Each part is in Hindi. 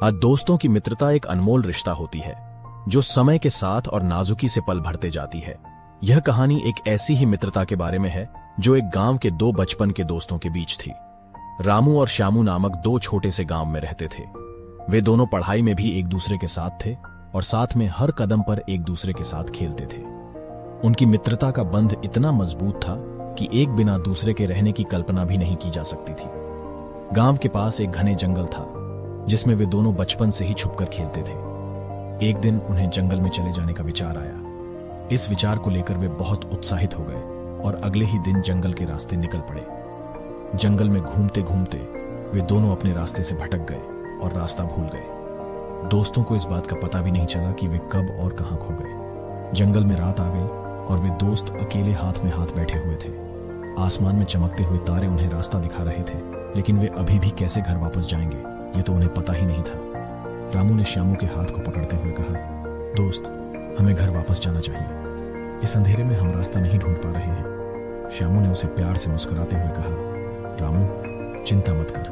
आज दोस्तों की मित्रता एक अनमोल रिश्ता होती है जो समय के साथ और नाजुकी से पल भरते जाती है। यह कहानी एक ऐसी ही मित्रता के बारे में है जो एक गांव के दो बचपन के दोस्तों के बीच थी। रामू और श्यामू नामक दो छोटे से गांव में रहते थे। वे दोनों पढ़ाई में भी एक दूसरे के साथ थे और साथ में हर कदम पर एक दूसरे के साथ खेलते थे। उनकी मित्रता का बंध इतना मजबूत था कि एक बिना दूसरे के रहने की कल्पना भी नहीं की जा सकती थी। गांव के पास एक घने जंगल था जिसमें वे दोनों बचपन से ही छुपकर खेलते थे। एक दिन उन्हें जंगल में चले जाने का विचार आया। इस विचार को लेकर वे बहुत उत्साहित हो गए और अगले ही दिन जंगल के रास्ते निकल पड़े। जंगल में घूमते घूमते वे दोनों अपने रास्ते से भटक गए और रास्ता भूल गए। दोस्तों को इस बात का पता भी नहीं चला कि वे कब और कहां खो गए। जंगल में रात आ गई और वे दोस्त अकेले हाथ में हाथ बैठे हुए थे। आसमान में चमकते हुए तारे उन्हें रास्ता दिखा रहे थे, लेकिन वे अभी भी कैसे घर वापस जाएंगे ये तो उन्हें पता ही नहीं था। रामू ने श्यामू के हाथ को पकड़ते हुए कहा, दोस्त, हमें घर वापस जाना चाहिए। इस अंधेरे में हम रास्ता नहीं ढूंढ पा रहे हैं। श्यामू ने उसे प्यार से मुस्कुराते हुए कहा, रामू, चिंता मत कर,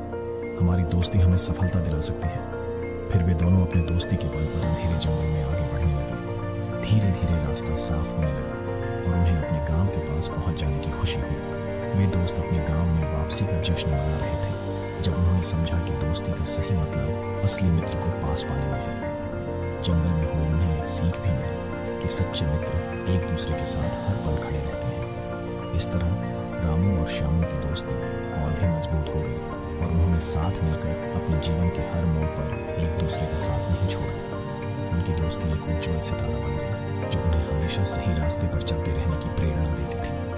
हमारी दोस्ती हमें सफलता दिला सकती है। फिर वे दोनों अपने दोस्ती के बल पर अंधेरे जंगल में आगे बढ़ने लगे। धीरे धीरे रास्ता साफ होने लगा और उन्हें अपने गांव के पास पहुंच जाने की खुशी हुई। वे दोस्त अपने गांव में वापसी का जश्न मना रहे थे जब उन्होंने समझा कि दोस्ती का सही मतलब असली मित्र को पास पाने में है। जंगल में हुए उन्हें एक सीख भी मिली कि सच्चे मित्र एक दूसरे के साथ हर पल खड़े रहते हैं। इस तरह रामू और श्यामू की दोस्ती और भी मजबूत हो गई और उन्होंने साथ मिलकर अपने जीवन के हर मोड़ पर एक दूसरे का साथ नहीं छोड़ा। उनकी दोस्ती एक उज्जवल सितारा बन गई जो उन्हें हमेशा सही रास्ते पर चलते रहने की प्रेरणा देती थी।